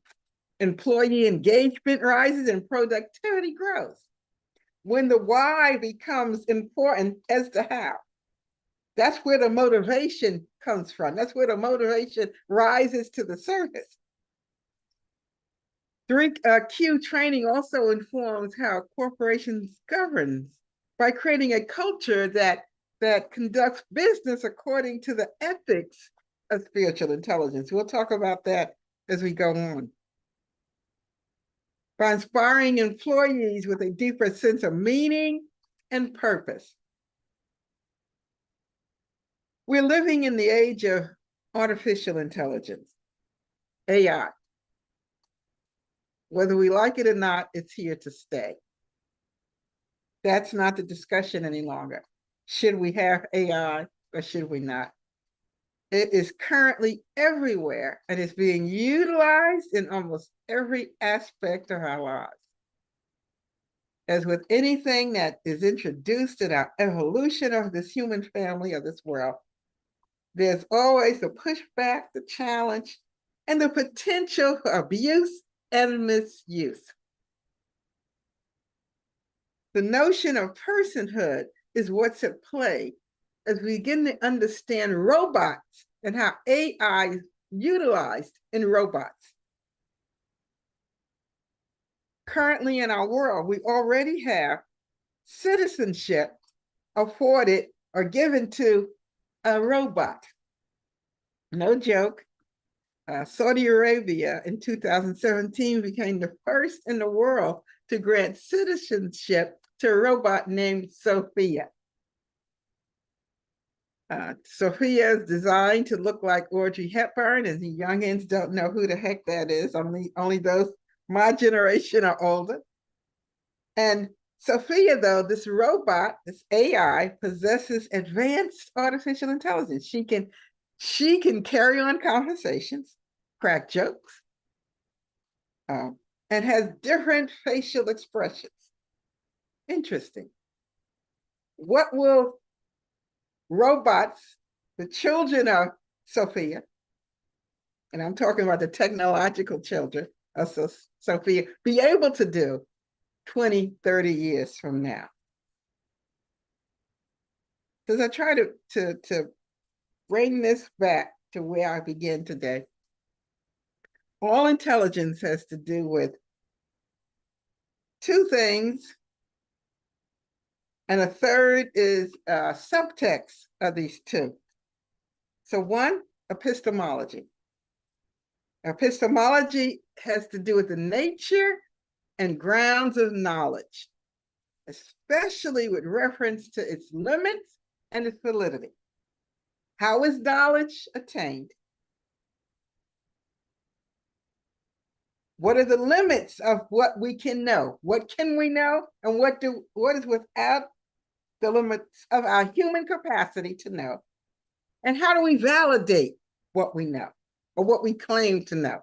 Employee engagement rises and productivity grows. When the why becomes important as to how, that's where the motivation comes from. That's where the motivation rises to the surface. Q training also informs how corporations govern by creating a culture that conducts business according to the ethics of spiritual intelligence. We'll talk about that as we go on. By inspiring employees with a deeper sense of meaning and purpose. We're living in the age of artificial intelligence, AI. Whether we like it or not, it's here to stay. That's not the discussion any longer. Should we have AI or should we not? It is currently everywhere and is being utilized in almost every aspect of our lives. As with anything that is introduced in our evolution of this human family of this world, there's always the pushback, the challenge, and the potential for abuse and misuse. The notion of personhood is what's at play as we begin to understand robots and how AI is utilized in robots. Currently in our world, we already have citizenship afforded or given to a robot. No joke. Saudi Arabia in 2017 became the first in the world to grant citizenship to a robot named Sophia. Sophia is designed to look like Audrey Hepburn, and the youngins don't know who the heck that is. Only those my generation are older. And Sophia, though, this robot, this AI, possesses advanced artificial intelligence. She can carry on conversations, crack jokes, and has different facial expressions. Interesting. What will robots, the children of Sophia, and I'm talking about the technological children of Sophia, be able to do 20, 30 years from now? Because I try to bring this back to where I began today. All intelligence has to do with two things, and a third is subtext of these two. So one, epistemology. Epistemology has to do with the nature and grounds of knowledge, especially with reference to its limits and its validity. How is knowledge attained? What are the limits of what we can know? What can we know? And what is without the limits of our human capacity to know? And how do we validate what we know or what we claim to know?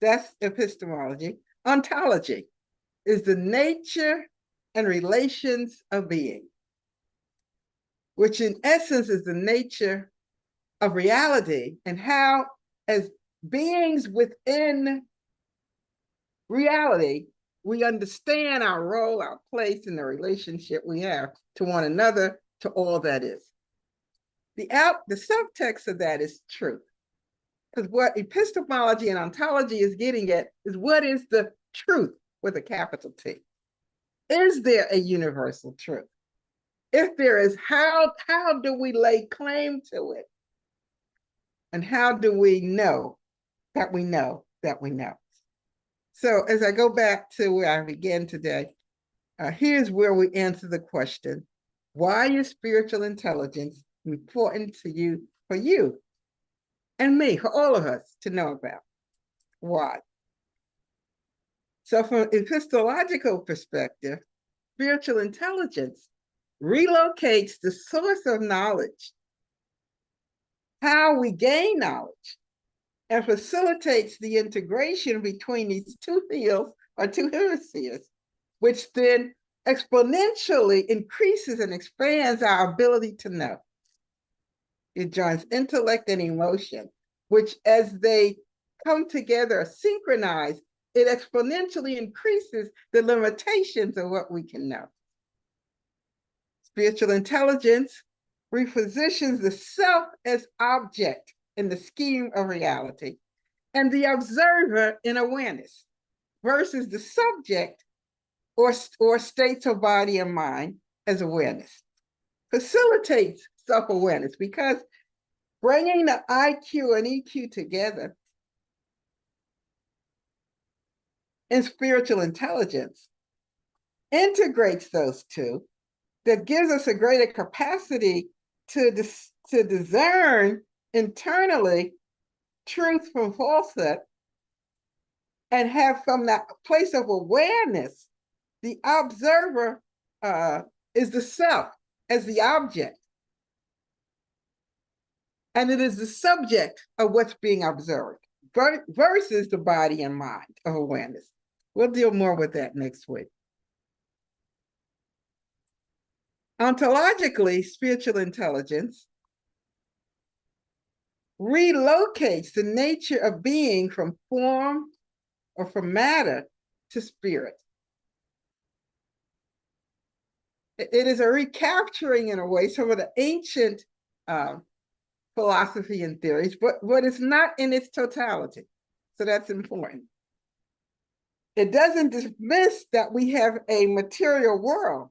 That's epistemology. Ontology is the nature and relations of being, which in essence is the nature of reality and how, as beings within reality, we understand our role, our place in the relationship we have to one another, to all that is. The subtext of that is truth. Because what epistemology and ontology is getting at is what is the truth with a capital T? Is there a universal truth? If there is, how do we lay claim to it? And how do we know that we know that we know? So as I go back to where I began today, Here's where we answer the question, why is spiritual intelligence important to you, for you and me, for all of us to know about? Why? So from an epistemological perspective, spiritual intelligence relocates the source of knowledge, how we gain knowledge, and facilitates the integration between these two fields or two hemispheres, which then exponentially increases and expands our ability to know. It joins intellect and emotion, which as they come together, synchronized, it exponentially increases the limitations of what we can know. Spiritual intelligence repositions the self as object in the scheme of reality and the observer in awareness versus the subject or states of body and mind as awareness. Facilitates self-awareness because bringing the IQ and EQ together in spiritual intelligence integrates those two, that gives us a greater capacity to discern internally truth from falsehood, and have from that place of awareness, the observer is the self as the object. And it is the subject of what's being observed versus the body and mind of awareness. We'll deal more with that next week. Ontologically, spiritual intelligence relocates the nature of being from form or from matter to spirit. It is a recapturing, in a way, some of the ancient philosophy and theories, but it's not in its totality. So that's important. It doesn't dismiss that we have a material world,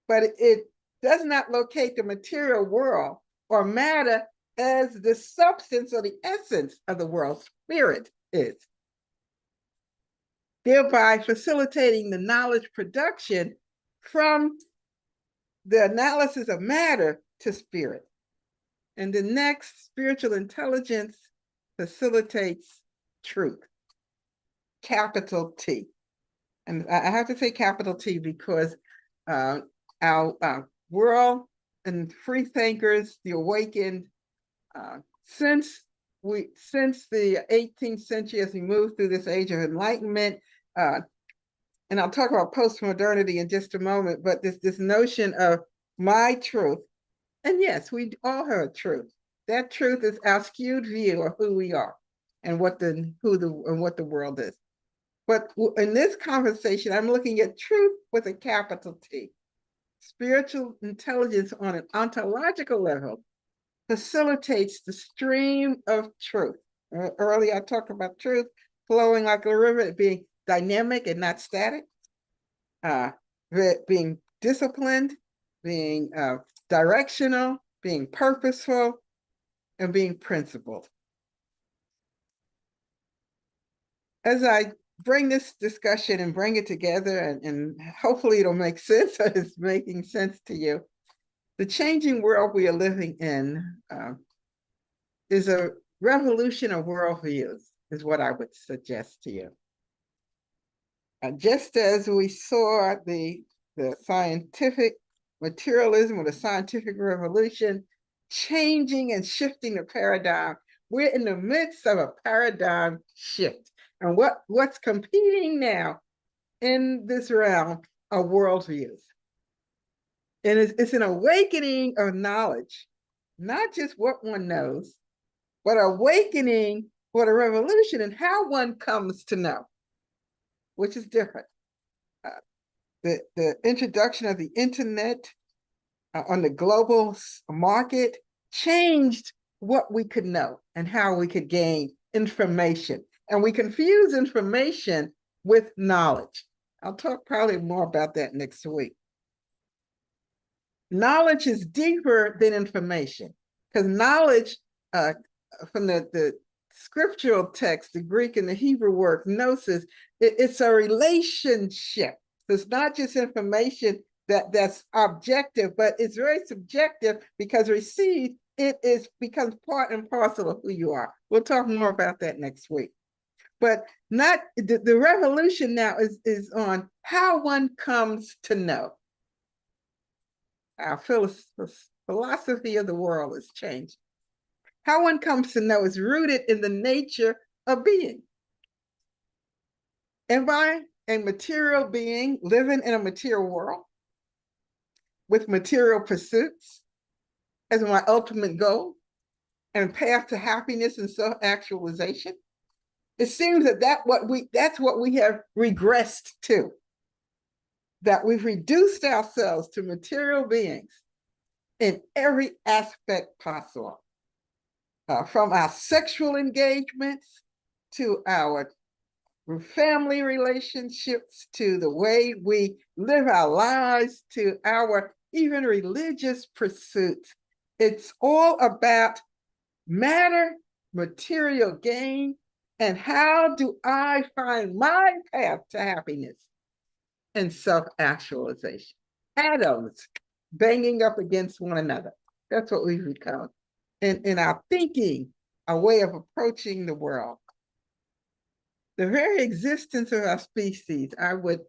but it does not locate the material world or matter as the substance or the essence of the world. Spirit is. Thereby facilitating the knowledge production from the analysis of matter to spirit. And the next, spiritual intelligence facilitates truth, capital T. And I have to say capital T because our world and free thinkers, the awakened, since the 18th century, as we move through this age of enlightenment, and I'll talk about postmodernity in just a moment, but this notion of my truth, and yes, we all have a truth. That truth is our skewed view of who we are and what the world is. But in this conversation, I'm looking at truth with a capital T. Spiritual intelligence on an ontological level facilitates the stream of truth. Earlier, I talked about truth flowing like a river, being dynamic and not static, being disciplined, being directional, being purposeful, and being principled. As I bring this discussion and bring it together, and hopefully it'll make sense, or it's making sense to you, the changing world we are living in is a revolution of worldviews, is what I would suggest to you. Just as we saw the scientific materialism or the scientific revolution changing and shifting the paradigm, we're in the midst of a paradigm shift. And what's competing now in this realm are worldviews. And it's an awakening of knowledge, not just what one knows, but awakening for the revolution and how one comes to know, which is different. The introduction of the internet on the global market changed what we could know and how we could gain information. And we confuse information with knowledge. I'll talk probably more about that next week. Knowledge is deeper than information, because knowledge from the scriptural text, the Greek and the Hebrew word gnosis, it's a relationship. It's not just information that's objective, but it's very subjective because received, becomes part and parcel of who you are. We'll talk more about that next week. But not the revolution now is on how one comes to know. Our philosophy of the world is changing. How one comes to know is rooted in the nature of being. Am I a material being living in a material world with material pursuits as my ultimate goal and path to happiness and self-actualization? It seems that's what we have regressed to, that we've reduced ourselves to material beings in every aspect possible, from our sexual engagements to our family relationships, to the way we live our lives, to our even religious pursuits. It's all about matter, material gain, and how do I find my path to happiness and self-actualization. Atoms banging up against one another. That's what we've become. In our thinking, our way of approaching the world. The very existence of our species, I would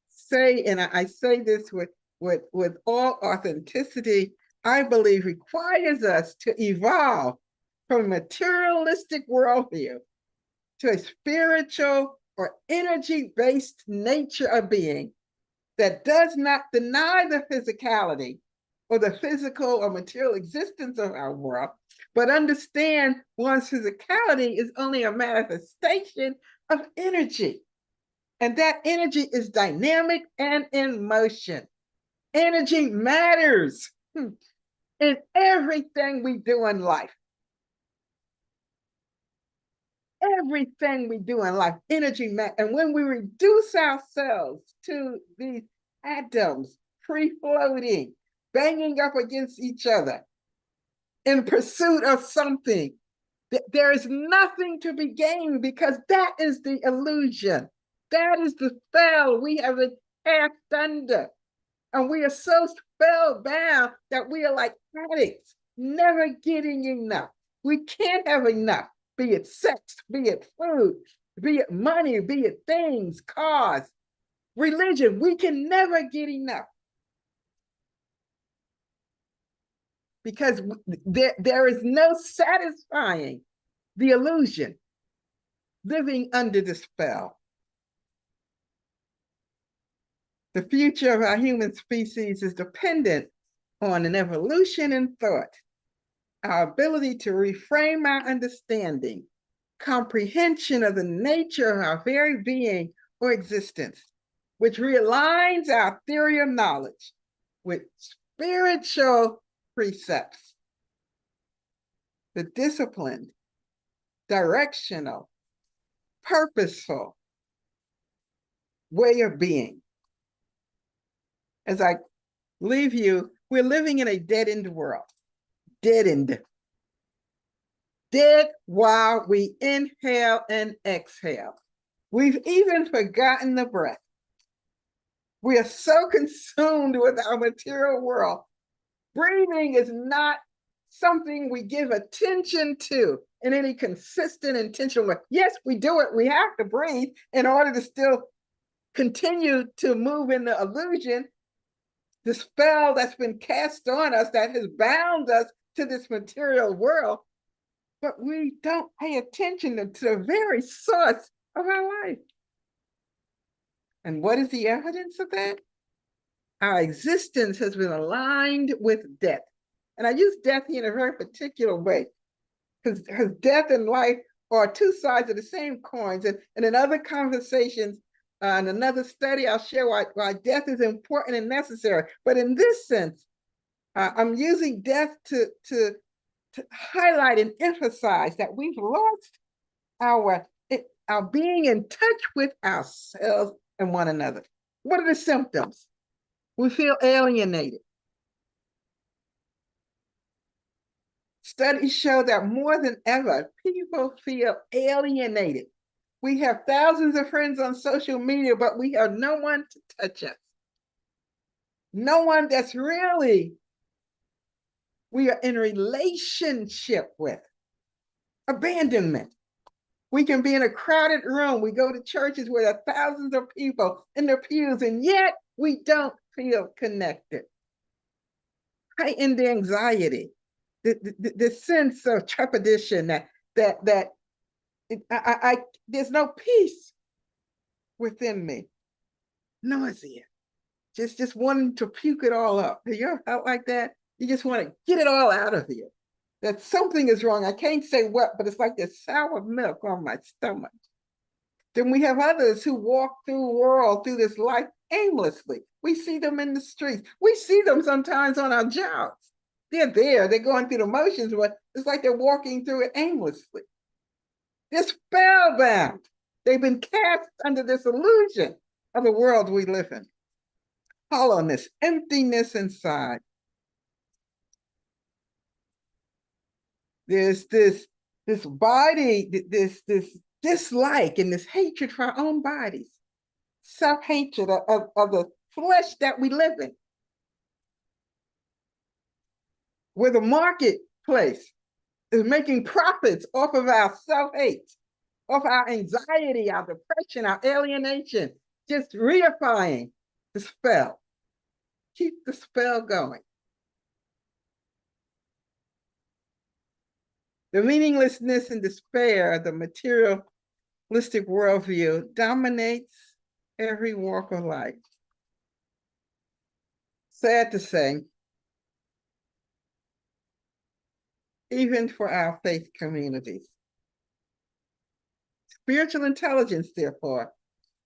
say, and I say this with all authenticity, I believe requires us to evolve from a materialistic worldview to a spiritual or energy-based nature of being that does not deny the physicality or the physical or material existence of our world, but understand one's physicality is only a manifestation of energy. And that energy is dynamic and in motion. Energy matters in everything we do in life. Everything we do in life, energy matters. And when we reduce ourselves to these atoms, free-floating, banging up against each other in pursuit of something, there is nothing to be gained, because that is the illusion. That is the spell we have cast under. And we are so spellbound that we are like addicts, never getting enough. We can't have enough, be it sex, be it food, be it money, be it things, cars, religion. We can never get enough, because there is no satisfying the illusion living under the spell. The future of our human species is dependent on an evolution in thought, our ability to reframe our understanding, comprehension of the nature of our very being or existence, which realigns our theory of knowledge with spiritual precepts. The disciplined, directional, purposeful way of being. As I leave you, we're living in a dead-end world. Dead-end. Dead while we inhale and exhale. We've even forgotten the breath. We are so consumed with our material world. Breathing is not something we give attention to in any consistent, intentional way. Yes, we do it. We have to breathe in order to still continue to move in the illusion, the spell that's been cast on us that has bound us to this material world. But we don't pay attention to the very source of our life. And what is the evidence of that? Our existence has been aligned with death. And I use death here in a very particular way, because death and life are two sides of the same coins. And in other conversations, in another study, I'll share why death is important and necessary. But in this sense, I'm using death to highlight and emphasize that we've lost our being in touch with ourselves and one another. What are the symptoms? We feel alienated. Studies show that more than ever, people feel alienated We have thousands of friends on social media, but we have no one to touch us. No one that's really we are in relationship with. Abandonment. We can be in a crowded room. We go to churches where there are thousands of people in their pews, and yet we don't feel connected. Heightened anxiety, the sense of trepidation that there's no peace within me. Nausea, just wanting to puke it all up. You ever felt like that? You just want to get it all out of you. That something is wrong. I can't say what, but it's like this sour milk on my stomach. Then we have others who walk through the world, through this life aimlessly. We see them in the streets. We see them sometimes on our jobs. They're there, they're going through the motions, but it's like they're walking through it aimlessly. They're spellbound. They've been cast under this illusion of the world we live in. Hollowness, emptiness inside. There's this body, this dislike and this hatred for our own bodies, self-hatred of the flesh that we live in. Where the marketplace is making profits off of our self-hate, off our anxiety, our depression, our alienation, just reifying the spell. Keep the spell going. The meaninglessness and despair of the materialistic worldview dominates every walk of life. Sad to say, even for our faith communities. Spiritual intelligence, therefore,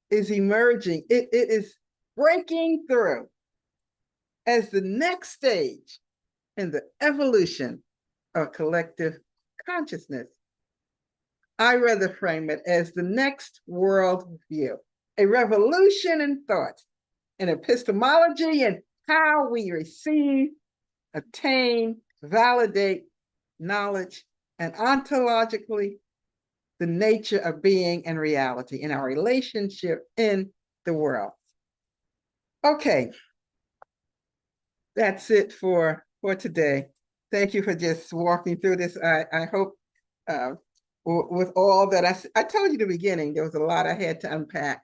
is emerging. It is breaking through as the next stage in the evolution of collective consciousness. I rather frame it as the next world view, a revolution in thought, in epistemology, and how we receive, attain, validate knowledge, and ontologically the nature of being and reality in our relationship in the world. Okay, that's it for today. Thank you for just walking through this. I hope with all that I told you in the beginning, there was a lot I had to unpack.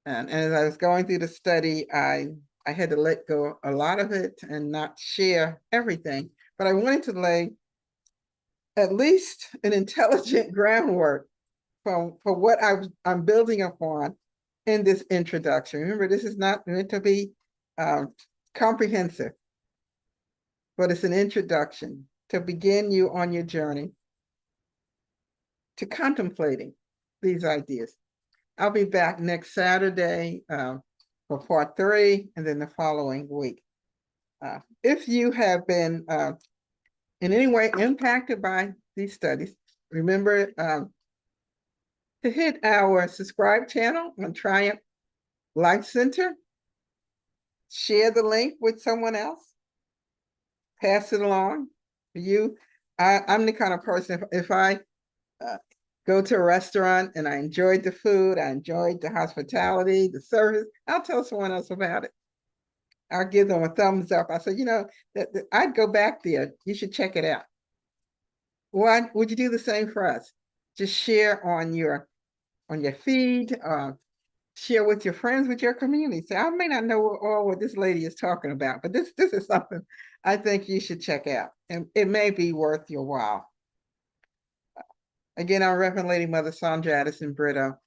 And as I was going through the study, I had to let go a lot of it and not share everything. But I wanted to lay at least an intelligent groundwork for what I'm building upon in this introduction. Remember, this is not meant to be comprehensive, but it's an introduction to begin you on your journey to contemplating these ideas. I'll be back next Saturday for part 3, and then the following week. If you have been in any way impacted by these studies, remember to hit our subscribe channel on Triumph Life Center. Share the link with someone else. Pass it along. I'm the kind of person, if I go to a restaurant and I enjoyed the food, I enjoyed the hospitality, the service, I'll tell someone else about it. I'll give them a thumbs up. I say, I'd go back there. You should check it out. Why would you do the same for us? Just share on your feed, share with your friends, with your community. Say, I may not know all what this lady is talking about, but this is something I think you should check out, and it may be worth your while. Again, I'm Reverend Lady Mother Sandra Addison Brito.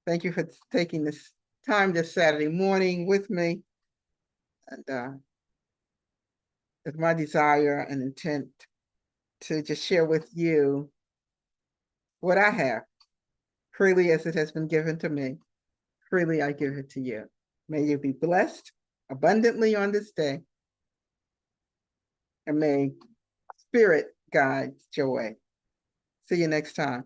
Thank you for taking this time this Saturday morning with me. And it's my desire and intent to just share with you what I have, freely as it has been given to me. Freely I give it to you. May you be blessed abundantly on this day, and may Spirit guide your way. See you next time.